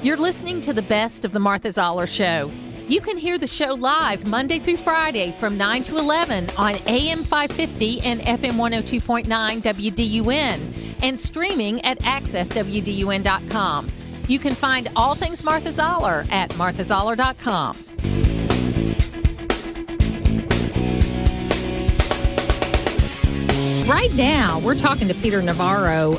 You're listening to the best of the Martha Zoller Show. You can hear the show live Monday through Friday from 9 to 11 on AM 550 and FM 102.9 WDUN and streaming at accesswdun.com. You can find all things Martha Zoller at marthazoller.com. Right now, we're talking to Peter Navarro.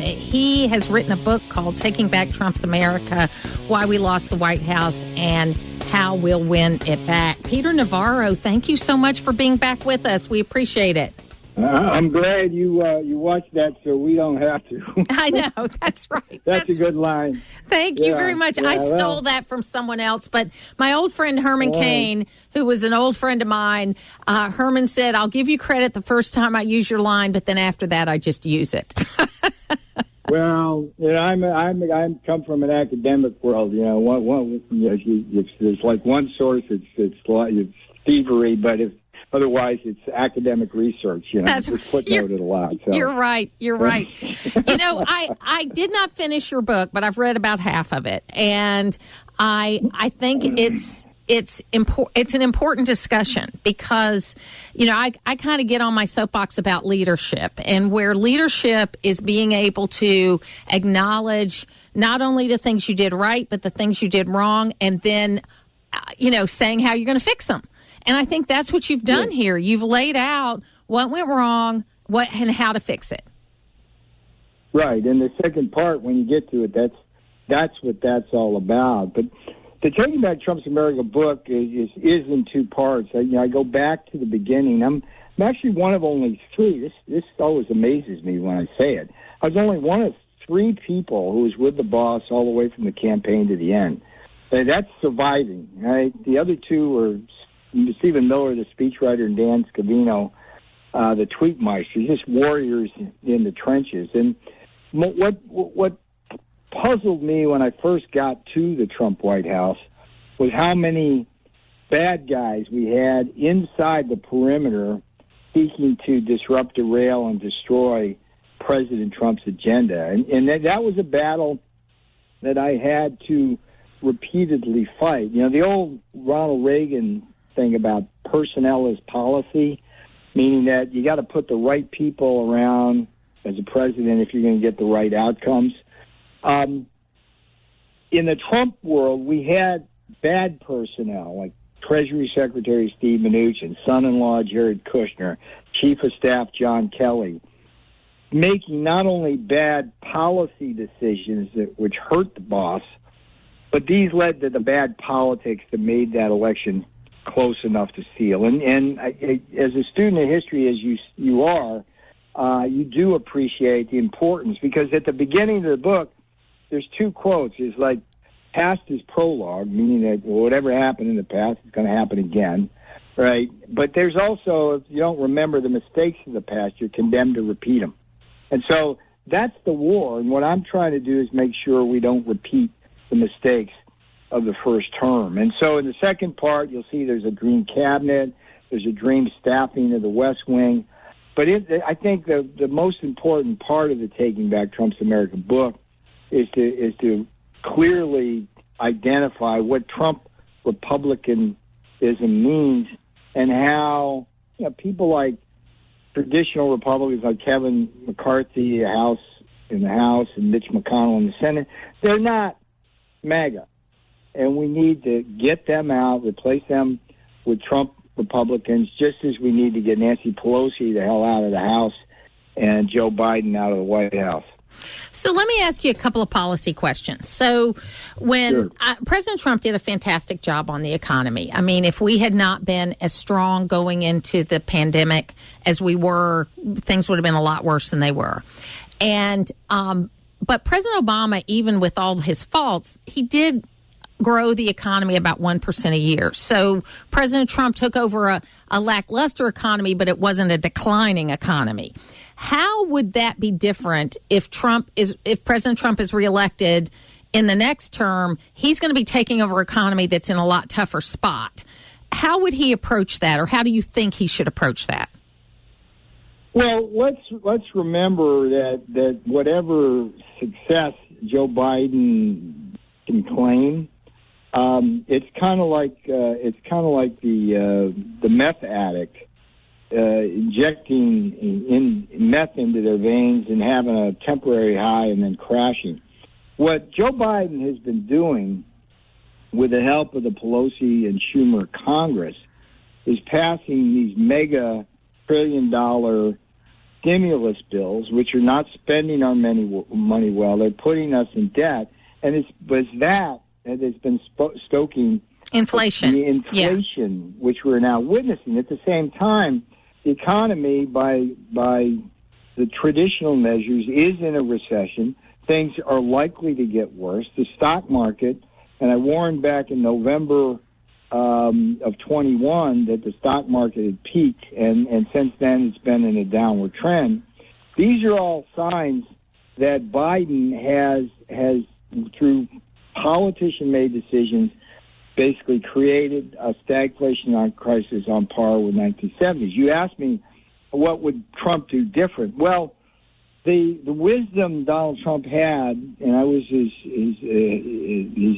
He has written a book called Taking Back Trump's America, Why We Lost the White House and How We'll Win It Back. Peter Navarro, thank you so much for being back with us. We appreciate it. I'm glad you watched that so we don't have to. I know. That's right. That's a good line. Thank you very much. I stole that from someone else, but my old friend Herman Cain, who was an old friend of mine, Herman said, I'll give you credit the first time I use your line, but then after that, I just use it. Well, I'm come from an academic world. You know, there's like one source, it's thievery, but otherwise, it's academic research. You know, it's footnoted a lot. So. You're right. You know, I did not finish your book, but I've read about half of it, and I think it's an important discussion because, you know, I kind of get on my soapbox about leadership, and where leadership is being able to acknowledge not only the things you did right, but the things you did wrong, and then, saying how you're going to fix them. And I think that's what you've done here. You've laid out what went wrong, and how to fix it. Right. And the second part, when you get to it, that's what that's all about. But the Taking Back Trump's America book is in two parts. I go back to the beginning. I'm actually one of only three. This always amazes me when I say it. I was only one of three people who was with the boss all the way from the campaign to the end. That's surviving, right? The other two were Stephen Miller, the speechwriter, and Dan Scavino, the tweetmeisters, just warriors in the trenches. And what puzzled me when I first got to the Trump White House was how many bad guys we had inside the perimeter seeking to disrupt, derail, and destroy President Trump's agenda. And that was a battle that I had to repeatedly fight. You know, the old Ronald Reagan thing about personnel as policy, meaning that you got to put the right people around as a president if you're going to get the right outcomes. In the Trump world, we had bad personnel like Treasury Secretary Steve Mnuchin, son-in-law Jared Kushner, Chief of Staff John Kelly, making not only bad policy decisions which hurt the boss, but these led to the bad politics that made that election close enough to seal. And as a student of history, as you are, you do appreciate the importance, because at the beginning of the book, there's two quotes. It's like, past is prologue, meaning that whatever happened in the past is going to happen again, right? But there's also, if you don't remember the mistakes of the past, you're condemned to repeat them. And so that's the war, and what I'm trying to do is make sure we don't repeat the mistakes of the first term. And so in the second part, you'll see there's a dream cabinet, there's a dream staffing of the West Wing. But I think the most important part of the Taking Back Trump's America book is to clearly identify what Trump Republicanism means, and how people like traditional Republicans like Kevin McCarthy in the House and Mitch McConnell in the Senate, they're not MAGA. And we need to get them out, replace them with Trump Republicans, just as we need to get Nancy Pelosi the hell out of the House and Joe Biden out of the White House. So let me ask you a couple of policy questions. So when President Trump did a fantastic job on the economy. I mean, if we had not been as strong going into the pandemic as we were, things would have been a lot worse than they were. And but President Obama, even with all his faults, he did grow the economy about 1% a year. So President Trump took over a lackluster economy, but it wasn't a declining economy. How would that be different if President Trump is reelected in the next term? He's going to be taking over an economy that's in a lot tougher spot. How would he approach that, or how do you think he should approach that? Well, let's remember that whatever success Joe Biden can claim. It's kind of like the meth addict injecting in meth into their veins and having a temporary high and then crashing. What Joe Biden has been doing, with the help of the Pelosi and Schumer Congress, is passing these mega $trillion stimulus bills, which are not spending our money well. They're putting us in debt, and it's that has been stoking inflation. The inflation, which we're now witnessing. At the same time, the economy, by the traditional measures, is in a recession. Things are likely to get worse. The stock market, and I warned back in November of 21 that the stock market had peaked, and since then it's been in a downward trend. These are all signs that Biden has through politician-made decisions, basically created a stagflation crisis on par with 1970s. You asked me, what would Trump do different? Well, the wisdom Donald Trump had, and I was his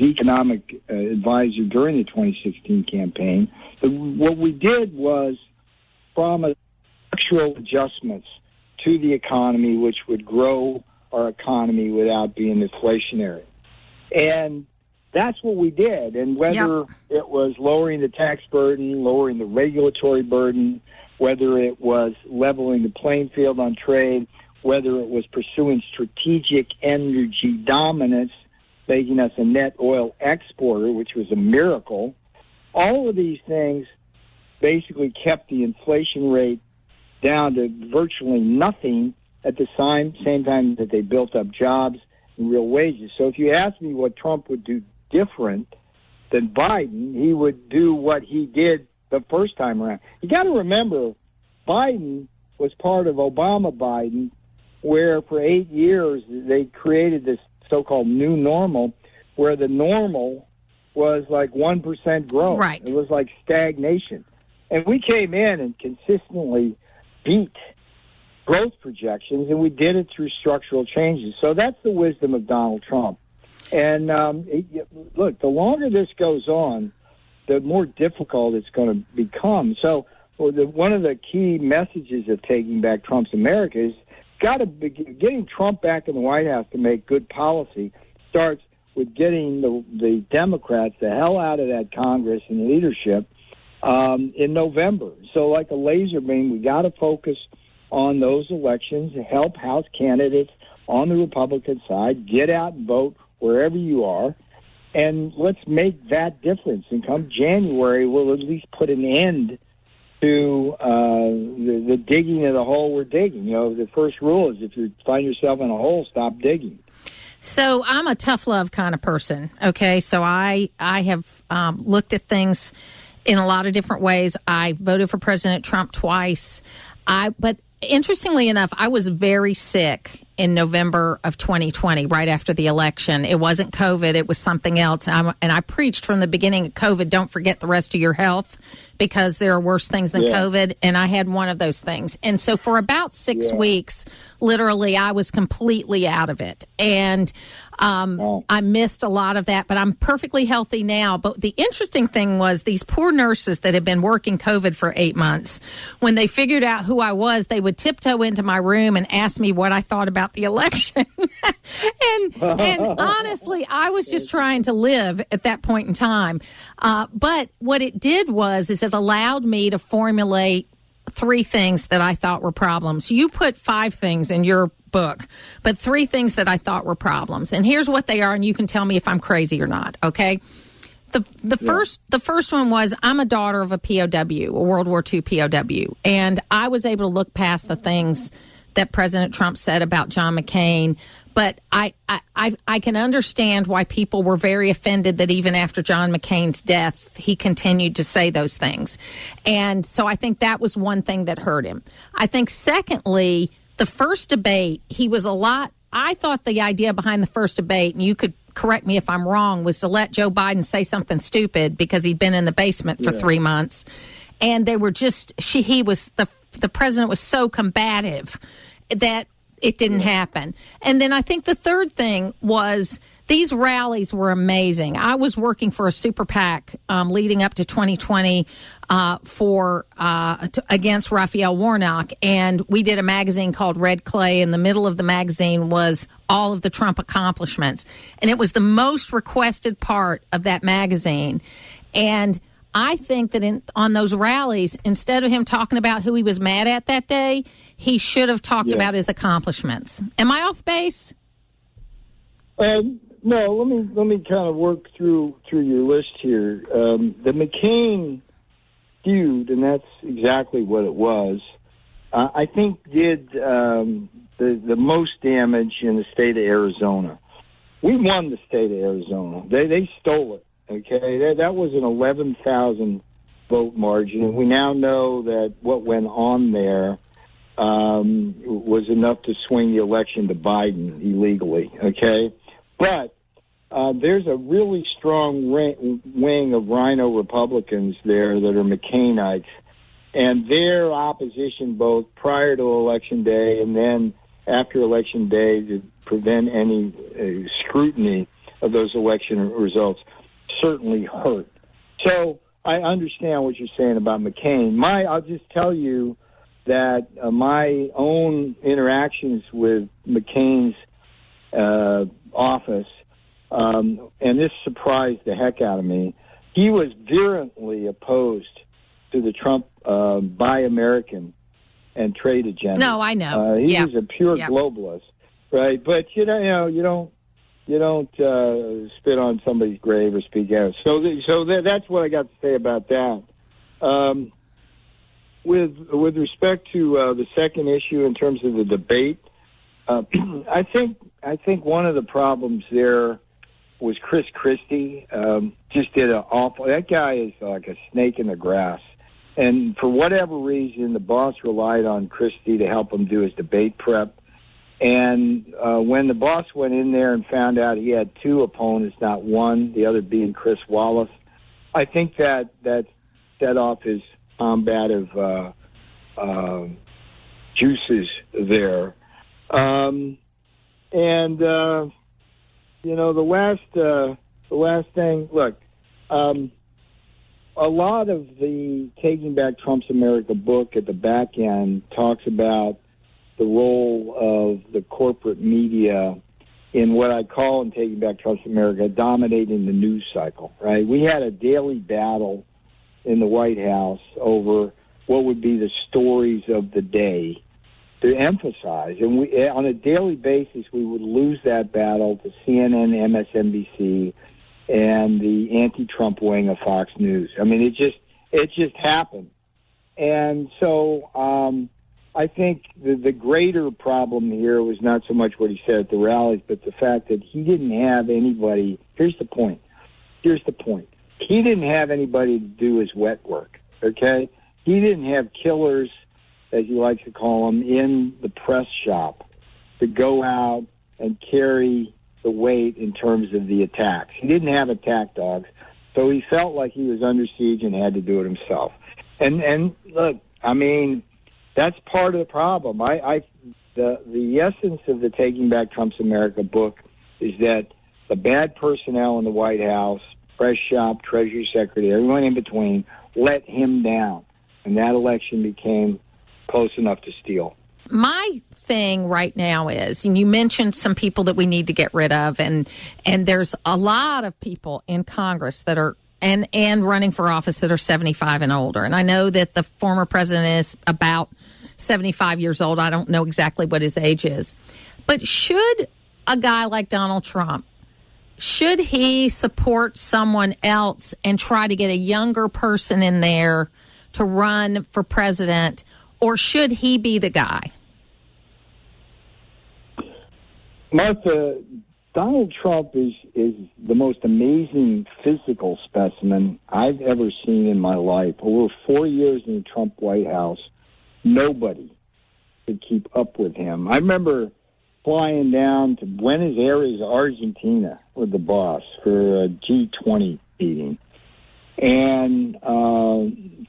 economic advisor during the 2016 campaign, what we did was promise structural adjustments to the economy, which would grow our economy without being inflationary. And that's what we did. And whether it was lowering the tax burden, lowering the regulatory burden, whether it was leveling the playing field on trade, whether it was pursuing strategic energy dominance, making us a net oil exporter, which was a miracle, all of these things basically kept the inflation rate down to virtually nothing at the same time that they built up jobs and real wages. So if you ask me what Trump would do different than Biden, he would do what he did the first time around. You got to remember, Biden was part of Obama-Biden, where for 8 years they created this so-called new normal, where the normal was like 1% growth. Right. It was like stagnation. And we came in and consistently beat growth projections, and we did it through structural changes. So that's the wisdom of Donald Trump. And look, the longer this goes on, the more difficult it's going to become. So one of the key messages of Taking Back Trump's America is getting Trump back in the White House to make good policy starts with getting the Democrats the hell out of that Congress and leadership in November. So like a laser beam, we got to focus on those elections, help House candidates on the Republican side, get out and vote wherever you are, and let's make that difference. And come January, we'll at least put an end to the digging of the hole we're digging. You know, the first rule is if you find yourself in a hole, stop digging. So I'm a tough love kind of person, okay? So I have looked at things in a lot of different ways. I voted for President Trump twice. But interestingly enough, I was very sick in November of 2020, right after the election. It wasn't COVID. It was something else. And I preached from the beginning of COVID, don't forget the rest of your health, because there are worse things than COVID. And I had one of those things. And so for about 6 weeks, literally, I was completely out of it. And I missed a lot of that, but I'm perfectly healthy now. But the interesting thing was these poor nurses that had been working COVID for 8 months, when they figured out who I was, they would tiptoe into my room and ask me what I thought about the election. and honestly, I was just trying to live at that point in time. But what it did is it allowed me to formulate 3 things that I thought were problems. You put 5 things in your book, but 3 things that I thought were problems. And here's what they are, and you can tell me if I'm crazy or not, okay? The first one was I'm a daughter of a POW, a World War II POW, and I was able to look past the things that President Trump said about John McCain. But I can understand why people were very offended that even after John McCain's death, he continued to say those things. And so I think that was one thing that hurt him. I think, secondly, the first debate, I thought the idea behind the first debate, and you could correct me if I'm wrong, was to let Joe Biden say something stupid because he'd been in the basement for 3 months. And they were the president was so combative that it didn't happen. And then I think the third thing was These rallies were amazing. I was working for a super PAC leading up to 2020 against Raphael Warnock, and we did a magazine called Red Clay. In the middle of the magazine was all of the Trump accomplishments, and it was the most requested part of that magazine. And I think that on those rallies, instead of him talking about who he was mad at that day, he should have talked about his accomplishments. Am I off base? No, let me kind of work through your list here. The McCain feud, and that's exactly what it was, I think did the most damage in the state of Arizona. We won the state of Arizona. They stole it. Okay, that was an 11,000 vote margin, and we now know that what went on there was enough to swing the election to Biden illegally. Okay, but there's a really strong wing of Rhino Republicans there that are McCainites, and their opposition both prior to Election Day and then after Election Day to prevent any scrutiny of those election results certainly hurt. So I understand what you're saying about McCain. I'll just tell you that my own interactions with McCain's office, and this surprised the heck out of me, he was virulently opposed to the Trump Buy American and trade agenda. No, I know. He was a pure globalist, right? But you don't spit on somebody's grave or speak out. So that's what I got to say about that. With respect to the second issue in terms of the debate, I think one of the problems there was Chris Christie. Just did an awful. That guy is like a snake in the grass. And for whatever reason, the boss relied on Christie to help him do his debate prep. And when the boss went in there and found out he had two opponents, not one, the other being Chris Wallace, I think that set off his combative juices there. The last thing, look, a lot of the Taking Back Trump's America book at the back end talks about the role of the corporate media in what I call in Taking Back Trump's America dominating the news cycle, right? We had a daily battle in the White House over what would be the stories of the day to emphasize. And on a daily basis, we would lose that battle to CNN, MSNBC, and the anti-Trump wing of Fox News. I mean, it just happened. And so I think the greater problem here was not so much what he said at the rallies, but the fact that he didn't have anybody. Here's the point. He didn't have anybody to do his wet work, okay? He didn't have killers, as he likes to call them, in the press shop to go out and carry the weight in terms of the attacks. He didn't have attack dogs, so he felt like he was under siege and had to do it himself. And look, I mean, that's part of the problem. The essence of the Taking Back Trump's America book is that the bad personnel in the White House, press shop, Treasury Secretary, everyone in between, let him down, and that election became close enough to steal. My thing right now is, and you mentioned some people that we need to get rid of, and there's a lot of people in Congress that are and running for office that are 75 and older. And I know that the former president is about 75 years old. I don't know exactly what his age is. But should a guy like Donald Trump, should he support someone else and try to get a younger person in there to run for president, or should he be the guy? Martha, Donald Trump is the most amazing physical specimen I've ever seen in my life. Over 4 years in the Trump White House, nobody could keep up with him. I remember flying down to Buenos Aires, Argentina, with the boss for a G20 meeting. And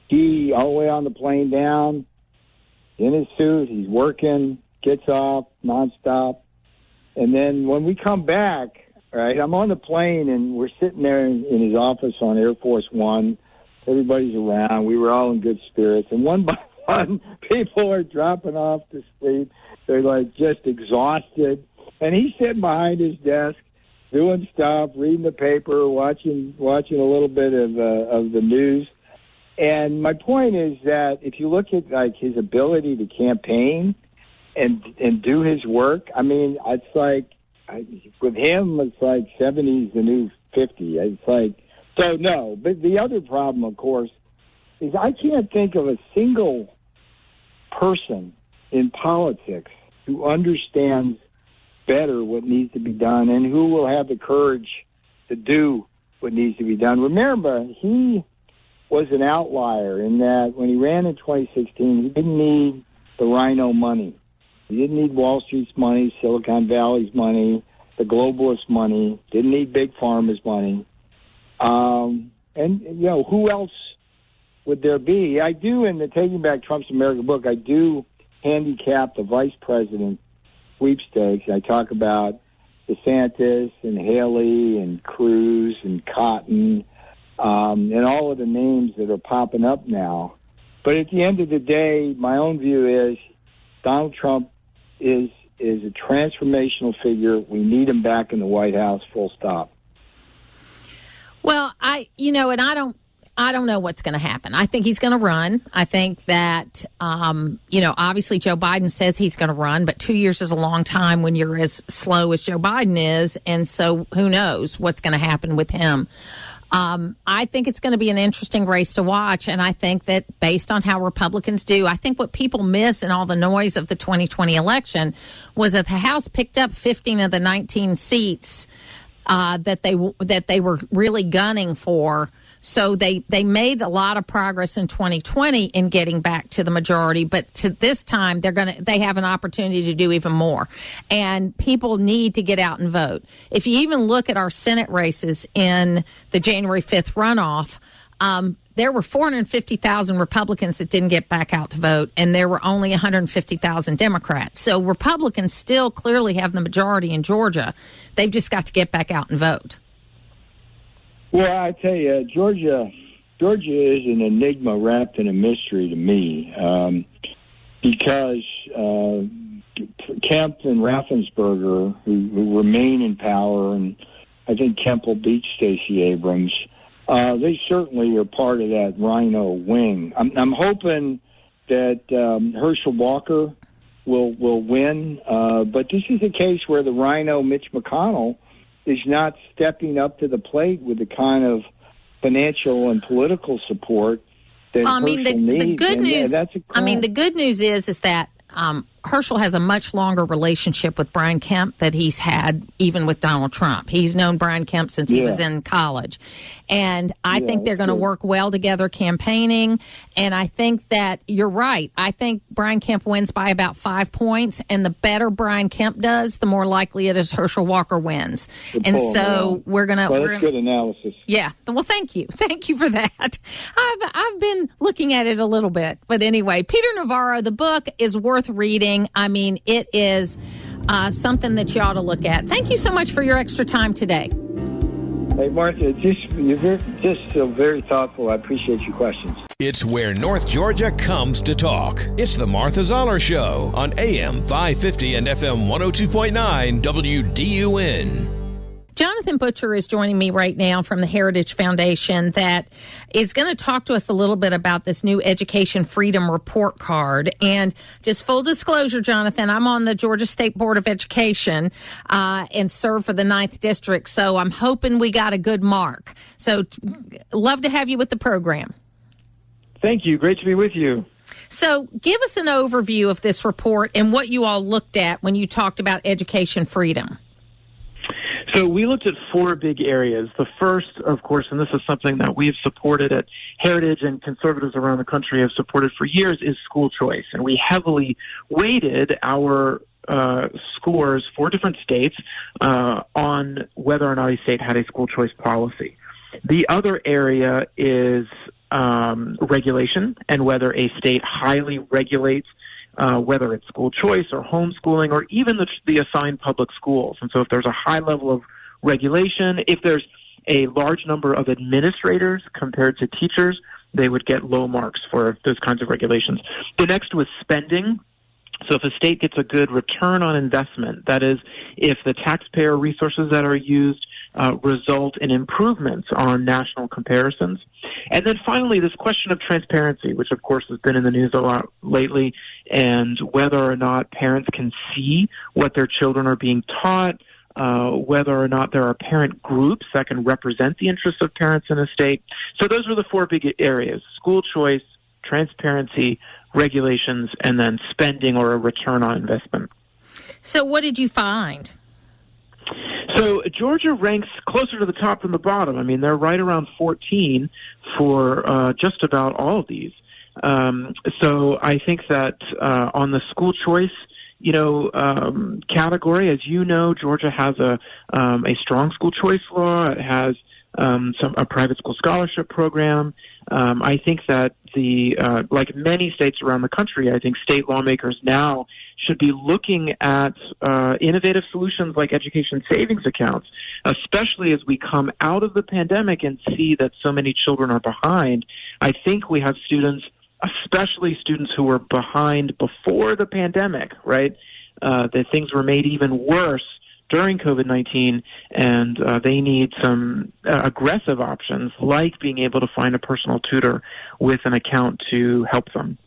he, all the way on the plane down, in his suit, he's working, gets off, nonstop. And then when we come back, right? I'm on the plane, and we're sitting there in his office on Air Force One. Everybody's around. We were all in good spirits. And one by one, people are dropping off to sleep. They're, like, just exhausted. And he's sitting behind his desk doing stuff, reading the paper, watching a little bit of the news. And my point is that if you look at, like, his ability to campaign and do his work, I mean, it's like, with him, it's like 70 is the new 50. It's like, so no. But the other problem, of course, is I can't think of a single person in politics who understands better what needs to be done and who will have the courage to do what needs to be done. Remember, he was an outlier in that when he ran in 2016, he didn't need the Rhino money. He didn't need Wall Street's money, Silicon Valley's money, the globalist money, didn't need Big Pharma's money. And, you know, who else would there be? I do, in the Taking Back Trump's America book, I do handicap the vice president sweepstakes. I talk about DeSantis and Haley and Cruz and Cotton and all of the names that are popping up now. But at the end of the day, my own view is Donald Trump is a transformational figure. We need him back in the White House, full stop. Well, I don't know what's going to happen. I think he's going to run. I think that, obviously Joe Biden says he's going to run, but 2 years is a long time when you're as slow as Joe Biden is. And so who knows what's going to happen with him. I think it's going to be an interesting race to watch. And I think that based on how Republicans do, I think what people miss in all the noise of the 2020 election was that the House picked up 15 of the 19 seats that they were really gunning for. So they made a lot of progress in 2020 in getting back to the majority, but to this time they have an opportunity to do even more. And people need to get out and vote. If you even look at our Senate races in the January 5th runoff, there were 450,000 Republicans that didn't get back out to vote, and there were only 150,000 Democrats. So Republicans still clearly have the majority in Georgia. They've just got to get back out and vote. Well, I tell you, Georgia is an enigma wrapped in a mystery to me, because Kemp and Raffensperger, who remain in power, and I think Kemp will beat Stacey Abrams. They certainly are part of that Rhino wing. I'm hoping that Herschel Walker will win, but this is a case where the Rhino Mitch McConnell is not stepping up to the plate with the kind of financial and political support that Herschel needs. The good news. The good news is that Herschel has a much longer relationship with Brian Kemp that he's had even with Donald Trump. He's known Brian Kemp since he was in college. And I think they're going to work well together campaigning. And I think that you're right. I think Brian Kemp wins by about 5 points. And the better Brian Kemp does, the more likely it is Herschel Walker wins. And so we're going to... Well, that's good analysis. Yeah. Well, thank you. Thank you for that. I've been looking at it a little bit. But anyway, Peter Navarro, the book is worth reading. I mean, it is something that you ought to look at. Thank you so much for your extra time today. Hey, Martha, you're just so very thoughtful. I appreciate your questions. It's where North Georgia comes to talk. It's the Martha Zoller Show on AM 550 and FM 102.9 WDUN. Jonathan Butcher is joining me right now from the Heritage Foundation that is going to talk to us a little bit about this new Education Freedom Report Card. And just full disclosure, Jonathan, I'm on the Georgia State Board of Education and serve for the 9th District, so I'm hoping we got a good mark. So love to have you with the program. Thank you. Great to be with you. So give us an overview of this report and what you all looked at when you talked about education freedom. So we looked at 4 big areas. The first, of course, and this is something that we've supported at Heritage and conservatives around the country have supported for years, is school choice. And we heavily weighted our scores for different states on whether or not a state had a school choice policy. The other area is regulation and whether a state highly regulates whether it's school choice or homeschooling or even the assigned public schools. And so if there's a high level of regulation. If there's a large number of administrators compared to teachers, they would get low marks for those kinds of regulations. The next was spending. So if a state gets a good return on investment, that is, if the taxpayer resources that are used result in improvements on national comparisons. And then finally, this question of transparency, which of course has been in the news a lot lately, and whether or not parents can see what their children are being taught, whether or not there are parent groups that can represent the interests of parents in a state. So those were the four big areas: school choice, transparency, regulations, and then spending or a return on investment. So what did you find? So Georgia ranks closer to the top than the bottom. I mean, they're right around 14 for just about all of these. So I think that on the school choice, category, as you know, Georgia has a strong school choice law. It has a private school scholarship program. I think that like many states around the country, I think state lawmakers now should be looking at innovative solutions like education savings accounts, especially as we come out of the pandemic and see that so many children are behind. I think we have students, especially students who were behind before the pandemic, right? That things were made even worse during COVID-19, and they need some aggressive options like being able to find a personal tutor with an account to help them.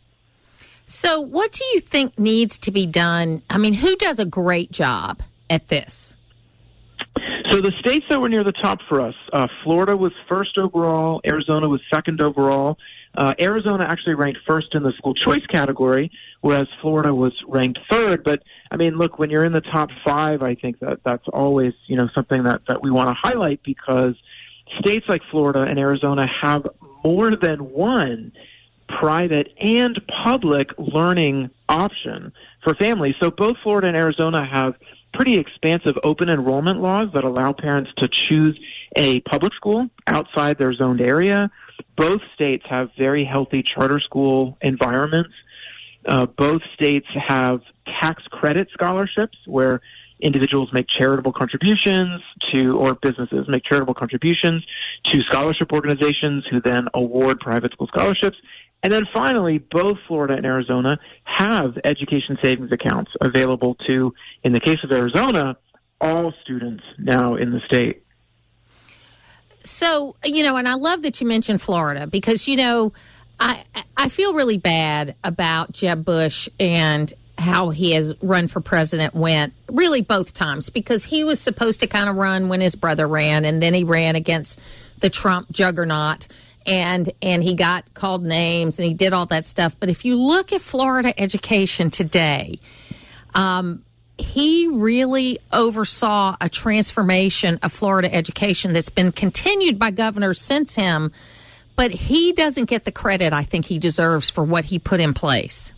So what do you think needs to be done? I mean, who does a great job at this? So the states that were near the top for us, Florida was first overall, Arizona was second overall. Arizona actually ranked first in the school choice category, whereas Florida was ranked third. But, I mean, look, when you're in the top five, I think that's always, something that we want to highlight, because states like Florida and Arizona have more than one private and public learning option for families. So both Florida and Arizona have pretty expansive open enrollment laws that allow parents to choose a public school outside their zoned area. Both states have very healthy charter school environments. Both states have tax credit scholarships where individuals make charitable contributions or businesses make charitable contributions to scholarship organizations who then award private school scholarships. And then finally, both Florida and Arizona have education savings accounts available to, in the case of Arizona, all students now in the state. So, and I love that you mentioned Florida because, I feel really bad about Jeb Bush and how he has run for president really both times, because he was supposed to kind of run when his brother ran, and then he ran against the Trump juggernaut. And he got called names and he did all that stuff. But if you look at Florida education today, he really oversaw a transformation of Florida education that's been continued by governors since him. But he doesn't get the credit I think he deserves for what he put in place.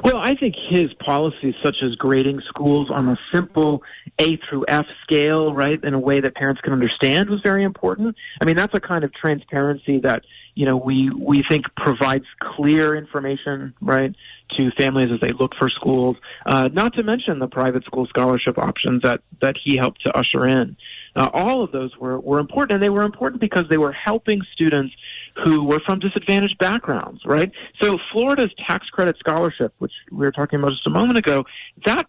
Well, I think his policies, such as grading schools on a simple A through F scale, right, in a way that parents can understand, was very important. I mean, that's a kind of transparency that, we think provides clear information, right, to families as they look for schools, not to mention the private school scholarship options that he helped to usher in. All of those were important, and they were important because they were helping students who were from disadvantaged backgrounds, right? So Florida's tax credit scholarship, which we were talking about just a moment ago, that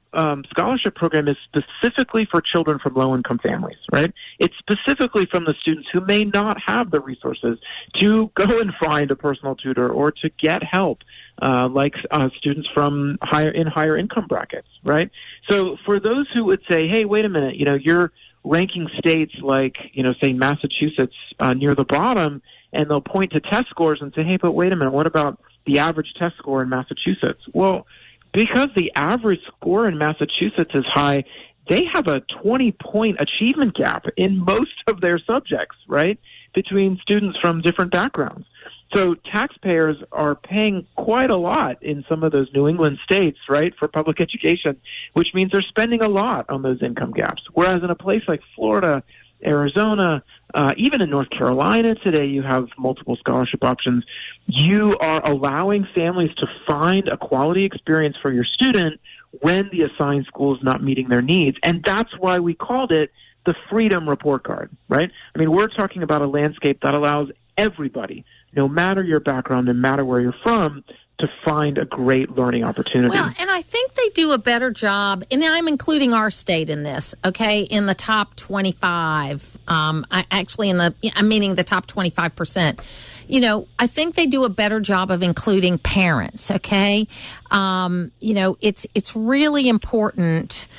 scholarship program is specifically for children from low-income families, right? It's specifically from the students who may not have the resources to go and find a personal tutor or to get help, like students from higher income brackets, right? So for those who would say, hey, wait a minute, you're ranking states like, say Massachusetts near the bottom, and they'll point to test scores and say, hey, but wait a minute, what about the average test score in Massachusetts? Well, because the average score in Massachusetts is high, they have a 20-point achievement gap in most of their subjects, right, between students from different backgrounds. So taxpayers are paying quite a lot in some of those New England states, right, for public education, which means they're spending a lot on those income gaps. Whereas in a place like Florida, Arizona, even in North Carolina today, you have multiple scholarship options. You are allowing families to find a quality experience for your student when the assigned school is not meeting their needs. And that's why we called it the Freedom Report Card, right? I mean, we're talking about a landscape that allows everybody, no matter your background, no matter where you're from, to find a great learning opportunity. Well, and I think they do a better job, and I'm including our state in this, okay, in the top 25, I'm meaning the top 25%. You know, I think they do a better job of including parents, okay? You know, it's really important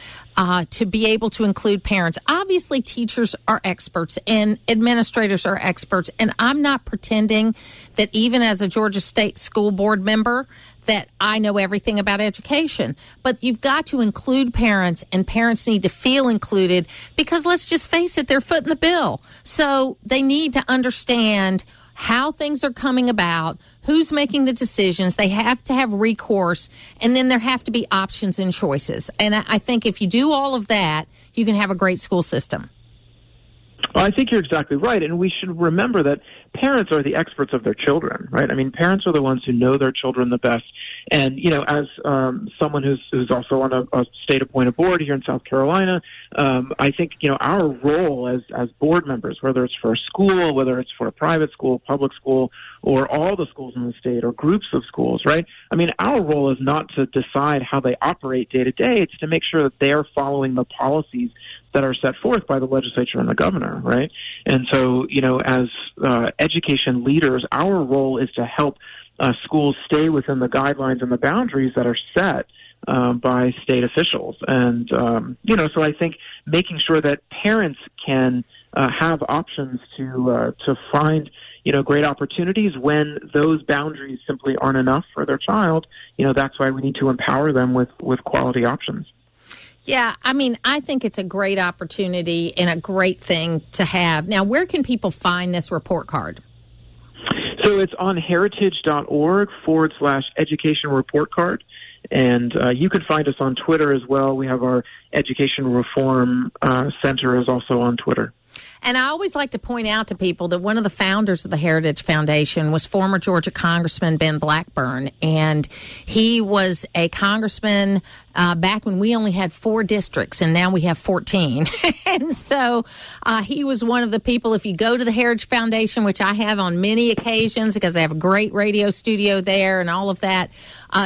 to be able to include parents. Obviously, teachers are experts and administrators are experts. And I'm not pretending that even as a Georgia State School Board member that I know everything about education. But you've got to include parents, and parents need to feel included because, let's just face it, they're footing the bill. So they need to understand how things are coming about, who's making the decisions. They have to have recourse, and then there have to be options and choices. And I think if you do all of that, you can have a great school system. Well, I think you're exactly right, and we should remember that parents are the experts of their children, right? I mean, parents are the ones who know their children the best. And, you know, as someone who's also on a state-appointed board here in South Carolina, I think, you know, our role as board members, whether it's for a school, whether it's for a private school, public school, or all the schools in the state, or groups of schools, right? I mean, our role is not to decide how they operate day to day. It's to make sure that they are following the policies that are set forth by the legislature and the governor, right? And so, you know, as education leaders, our role is to help schools stay within the guidelines and the boundaries that are set by state officials. And, you know, so I think making sure that parents can have options to find, you know, great opportunities when those boundaries simply aren't enough for their child, you know, that's why we need to empower them with quality options. Yeah, I mean, I think it's a great opportunity and a great thing to have. Now, where can people find this report card? So it's on heritage.org/education report card. And you can find us on Twitter as well. We have our Education Reform Center is also on Twitter. And I always like to point out to people that one of the founders of the Heritage Foundation was former Georgia Congressman Ben Blackburn. And he was a congressman back when we only had 4 districts, and now we have 14. And so he was one of the people, if you go to the Heritage Foundation, which I have on many occasions because they have a great radio studio there and all of that,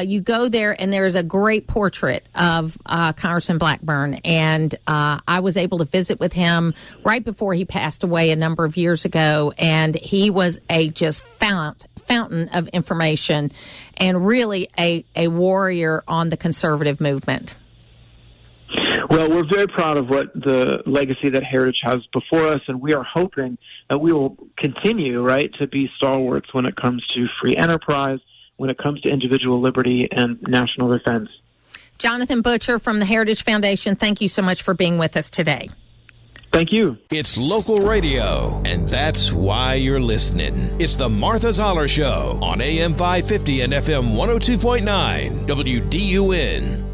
you go there and there is a great portrait of Congressman Blackburn. And I was able to visit with him right before he passed away a number of years ago, and he was a just fountain of information and really a warrior on the conservative movement. Well, we're very proud of what the legacy that Heritage has before us, and we are hoping that we will continue, right, to be stalwarts when it comes to free enterprise, when it comes to individual liberty and national defense. Jonathan Butcher from the Heritage Foundation, thank you so much for being with us today. Thank you. It's local radio, and that's why you're listening. It's the Martha Zoller Show on AM 550 and FM 102.9 WDUN.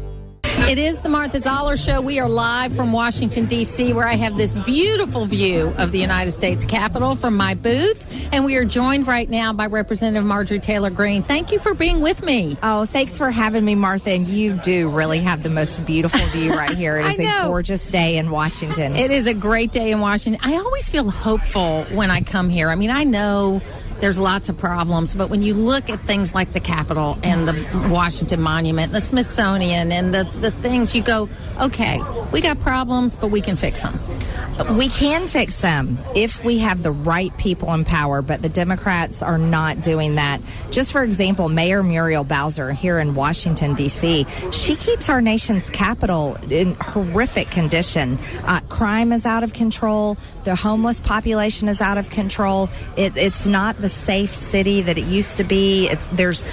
It is the Martha Zoller Show. We are live from Washington, D.C., where I have this beautiful view of the United States Capitol from my booth. And we are joined right now by Representative Marjorie Taylor Greene. Thank you for being with me. Oh, thanks for having me, Martha. And you do really have the most beautiful view right here. It is a gorgeous day in Washington. It is a great day in Washington. I always feel hopeful when I come here. I mean, I know there's lots of problems, but when you look at things like the Capitol and the Washington Monument, the Smithsonian, and the things, you go, okay, we got problems, but we can fix them. We can fix them if we have the right people in power, but the Democrats are not doing that. Just for example, Mayor Muriel Bowser here in Washington, D.C., she keeps our nation's capital in horrific condition. Crime is out of control. The homeless population is out of control. It's not the safe city that it used to be. There's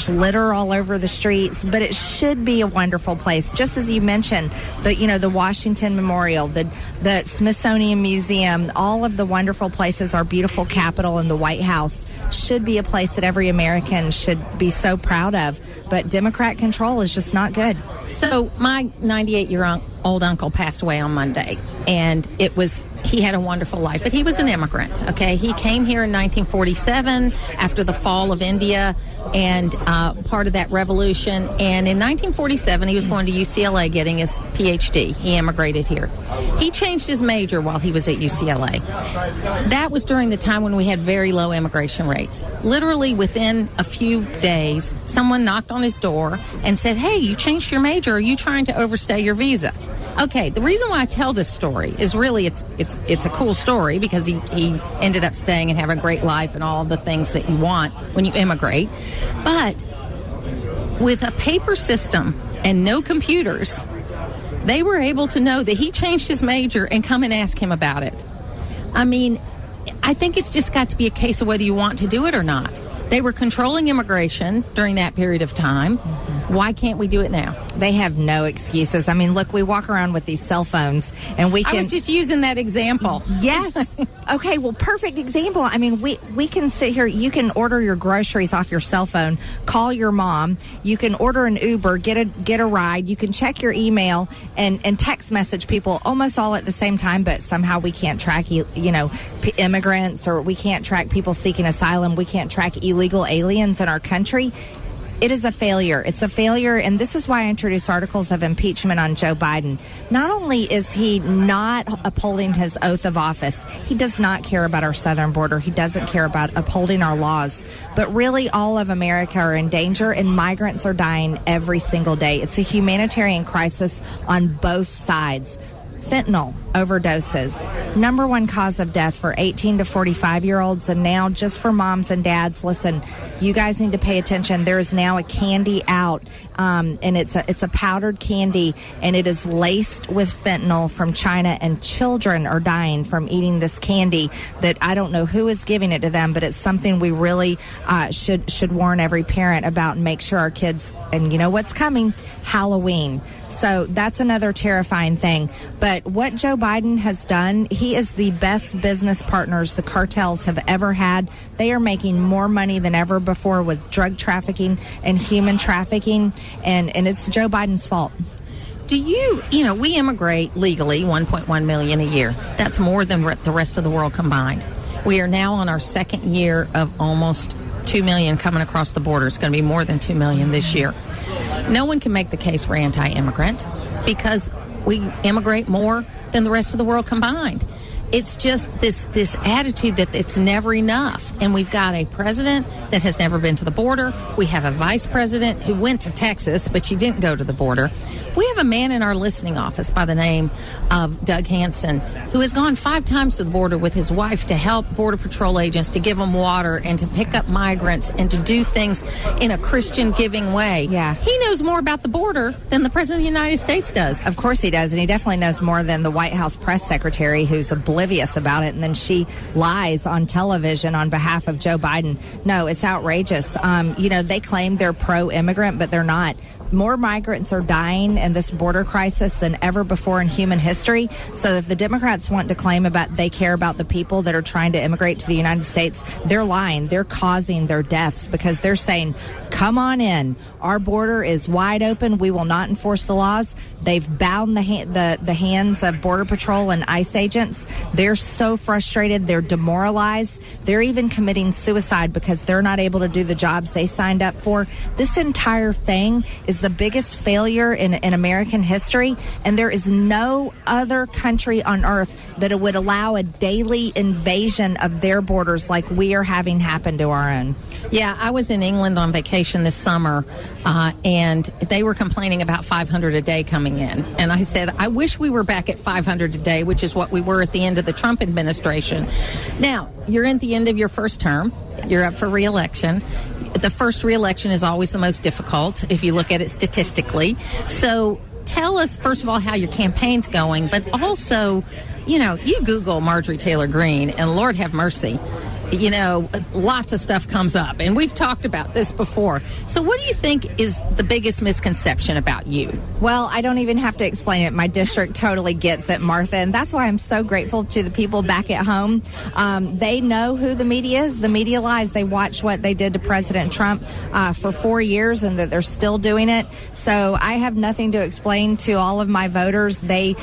litter all over the streets, but it should be a wonderful place. Just as you mentioned, the Washington Memorial, the Smithsonian Museum, all of the wonderful places, our beautiful Capitol and the White House should be a place that every American should be so proud of. But Democrat control is just not good. So my 98-year-old old uncle passed away on Monday, and he had a wonderful life, but he was an immigrant, okay? He came here in 1947 after the fall of India and part of that revolution, and in 1947 he was going to UCLA getting his PhD. He immigrated here. He changed his major while he was at UCLA. That was during the time when we had very low immigration rates. Literally within a few days, someone knocked on his door and said, "Hey, you changed your major. Are you trying to overstay your visa?" Okay, the reason why I tell this story is really it's a cool story because he ended up staying and having a great life and all of the things that you want when you immigrate. But with a paper system and no computers, they were able to know that he changed his major and come and ask him about it. I mean, I think it's just got to be a case of whether you want to do it or not. They were controlling immigration during that period of time. Why can't we do it now? They have no excuses. I mean, look, we walk around with these cell phones and we can... I was just using that example. Yes. Okay, well, perfect example. I mean, we can sit here. You can order your groceries off your cell phone, call your mom. You can order an Uber, get a ride. You can check your email and text message people almost all at the same time, but somehow we can't track, immigrants, or we can't track people seeking asylum. We can't track illegal aliens in our country. It is a failure. It's a failure, and this is why I introduced articles of impeachment on Joe Biden. Not only is he not upholding his oath of office, he does not care about our southern border. He doesn't care about upholding our laws. But really, all of America are in danger, and migrants are dying every single day. It's a humanitarian crisis on both sides. Fentanyl overdoses, number one cause of death for 18 to 45-year-olds. And now, just for moms and dads, listen, you guys need to pay attention. There is now a candy out, and it's a powdered candy, and it is laced with fentanyl from China, and children are dying from eating this candy that I don't know who is giving it to them, but it's something we really should warn every parent about and make sure our kids, and you know what's coming? Halloween. So that's another terrifying thing. But what Joe Biden has done, he is the best business partners the cartels have ever had. They are making more money than ever before with drug trafficking and human trafficking, and it's Joe Biden's fault. Do we immigrate legally 1.1 million a year. That's more than the rest of the world combined. We are now on our second year of almost 2 million coming across the border. It's going to be more than 2 million this year. No one can make the case we're anti-immigrant because we immigrate more than the rest of the world combined. It's just this attitude that it's never enough. And we've got a president that has never been to the border. We have a vice president who went to Texas, but she didn't go to the border. We have a man in our listening office by the name of Doug Hansen who has gone 5 times to the border with his wife to help Border Patrol agents, to give them water and to pick up migrants and to do things in a Christian giving way. Yeah. He knows more about the border than the President of the United States does. Of course he does, and he definitely knows more than the White House press secretary who's oblivious about it, and then she lies on television on behalf of Joe Biden. No, it's outrageous. They claim they're pro-immigrant, but they're not. More migrants are dying in this border crisis than ever before in human history. So if the Democrats want to claim they care about the people that are trying to immigrate to the United States, they're lying. They're causing their deaths because they're saying, come on in. Our border is wide open. We will not enforce the laws. They've bound the hands of Border Patrol and ICE agents. They're so frustrated. They're demoralized. They're even committing suicide because they're not able to do the jobs they signed up for. This entire thing is the biggest failure in American history, and there is no other country on earth that would allow a daily invasion of their borders like we are having happen to our own. Yeah, I was in England on vacation this summer, and they were complaining about 500 a day coming in. And I said, I wish we were back at 500 a day, which is what we were at the end of the Trump administration. Now, you're at the end of your first term. You're up for re-election. The first re-election is always the most difficult if you look at it statistically. So tell us, first of all, how your campaign's going, but also, you Google Marjorie Taylor Greene, and Lord have mercy. lots of stuff comes up, and we've talked about this before. So what do you think is the biggest misconception about you? Well, I don't even have to explain it. My district totally gets it, Martha, and that's why I'm so grateful to the people back at home. They know who the media is. The media lies. They watch what they did to President Trump for 4 years, and that they're still doing it. So I have nothing to explain to all of my voters. They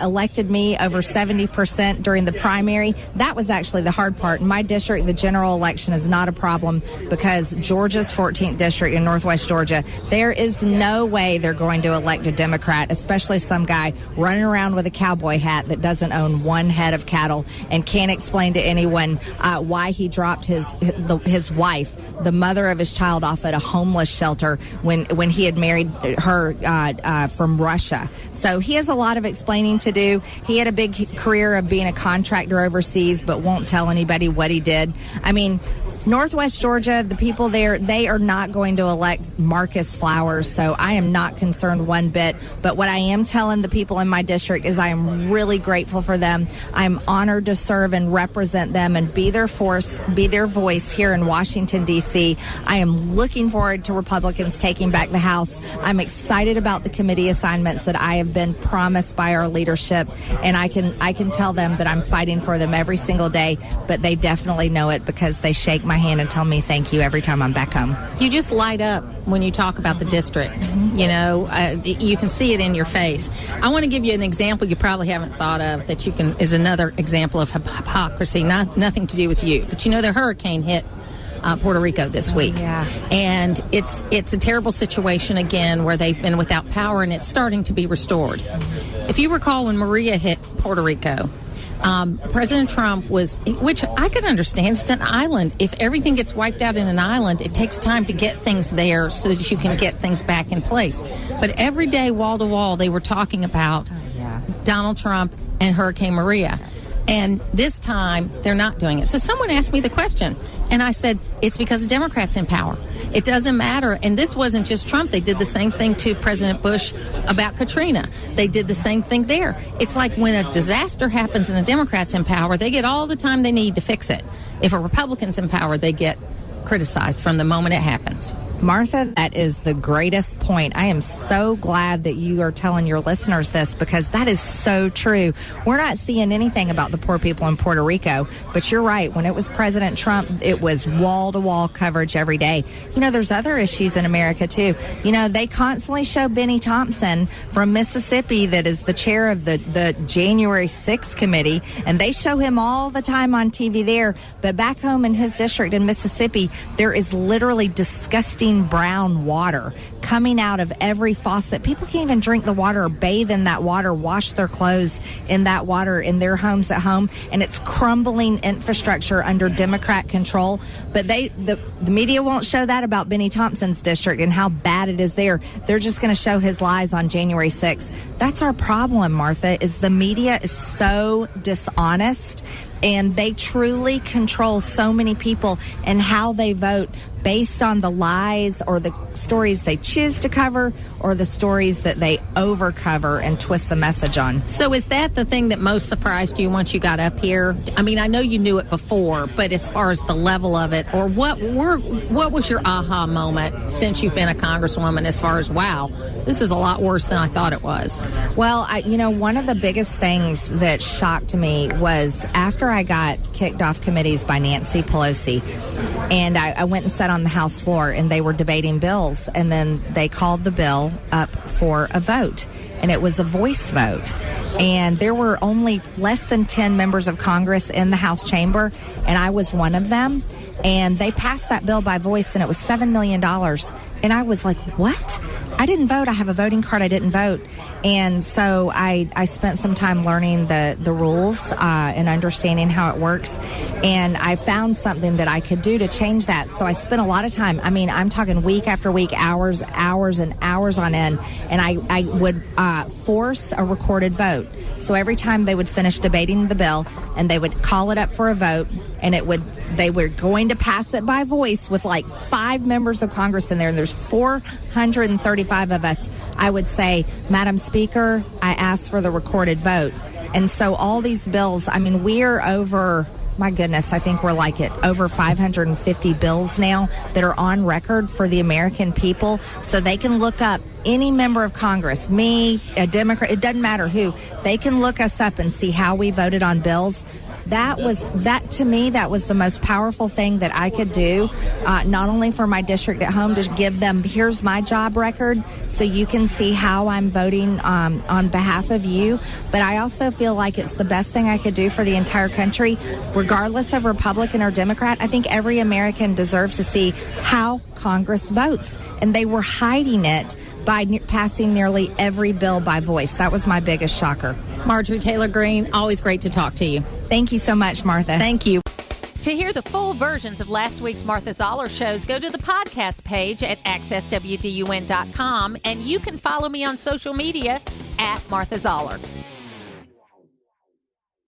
elected me over 70% during the primary. That was actually the hard part. In my district, the general election is not a problem because Georgia's 14th district in Northwest Georgia, there is no way they're going to elect a Democrat, especially some guy running around with a cowboy hat that doesn't own one head of cattle and can't explain to anyone why he dropped his wife, the mother of his child, off at a homeless shelter when he had married her from Russia. So he has a lot of explaining to do. He had a big career of being a contractor overseas, but won't tell anybody what he did. I mean, Northwest Georgia, the people there, they are not going to elect Marcus Flowers, so I am not concerned one bit. But what I am telling the people in my district is I am really grateful for them. I'm honored to serve and represent them and be their force, be their voice here in Washington, D.C. I am looking forward to Republicans taking back the House. I'm excited about the committee assignments that I have been promised by our leadership, and I can tell them that I'm fighting for them every single day, but they definitely know it because they shake my hand and tell me thank you every time I'm back home. You just light up when you talk about the district. Mm-hmm. You can see it in your face. I want to give you an example you probably haven't thought of that is another example of hypocrisy, nothing to do with you. But the hurricane hit Puerto Rico this week. Yeah. And it's a terrible situation again where they've been without power and it's starting to be restored. If you recall when Maria hit Puerto Rico, President Trump which I could understand, it's an island. If everything gets wiped out in an island, it takes time to get things there so that you can get things back in place. But every day, wall to wall, they were talking about Donald Trump and Hurricane Maria. And this time, they're not doing it. So someone asked me the question, and I said, it's because the Democrats in power. It doesn't matter. And this wasn't just Trump. They did the same thing to President Bush about Katrina. They did the same thing there. It's like when a disaster happens and the Democrats in power, they get all the time they need to fix it. If a Republican's in power, they get criticized from the moment it happens. Martha, that is the greatest point. I am so glad that you are telling your listeners this because that is so true. We're not seeing anything about the poor people in Puerto Rico, but you're right. When it was President Trump, it was wall-to-wall coverage every day. There's other issues in America, too. They constantly show Benny Thompson from Mississippi that is the chair of the January 6th committee, and they show him all the time on TV there. But back home in his district in Mississippi, there is literally disgusting brown water coming out of every faucet. People can't even drink the water or bathe in that water, wash their clothes in that water in their homes at home, and it's crumbling infrastructure under Democrat control. But the media won't show that about Benny Thompson's district and how bad it is there. They're just going to show his lies on January 6th. That's our problem, Martha, is the media is so dishonest, and they truly control so many people and how they vote based on the lies or the stories they choose to cover or the stories that they overcover and twist the message on. So is that the thing that most surprised you once you got up here? I mean, I know you knew it before, but as far as the level of it, or what was your aha moment since you've been a congresswoman as far as, wow, this is a lot worse than I thought it was? Well, one of the biggest things that shocked me was after I got kicked off committees by Nancy Pelosi, and I went and sat on the House floor, and they were debating bills, and then they called the bill up for a vote, and it was a voice vote, and there were only less than 10 members of Congress in the House chamber, and I was one of them, and they passed that bill by voice, and it was $7 million, and I was like, what? I didn't vote. I have a voting card. I didn't vote. And so I spent some time learning the rules and understanding how it works. And I found something that I could do to change that. So I spent a lot of time. I mean, I'm talking week after week, hours and hours on end. And I would force a recorded vote. So every time they would finish debating the bill and they would call it up for a vote, and they were going to pass it by voice with like 5 members of Congress in there, and there's 435 of us. I would say, Madam Speaker, I asked for the recorded vote. And so all these bills, I mean, we're over my goodness, I think we're like at over 550 bills now that are on record for the American people, so they can look up any member of Congress, me, a Democrat, it doesn't matter who, they can look us up and see how we voted on bills. To me, that was the most powerful thing that I could do, not only for my district at home, to give them, here's my job record, so you can see how I'm voting on behalf of you. But I also feel like it's the best thing I could do for the entire country, regardless of Republican or Democrat. I think every American deserves to see how Congress votes, and they were hiding it by passing nearly every bill by voice. That was my biggest shocker. Marjorie Taylor Greene, always great to talk to you. Thank you so much, Martha. Thank you. To hear the full versions of last week's Martha Zoller shows, go to the podcast page at accesswdun.com, and you can follow me on social media at Martha Zoller.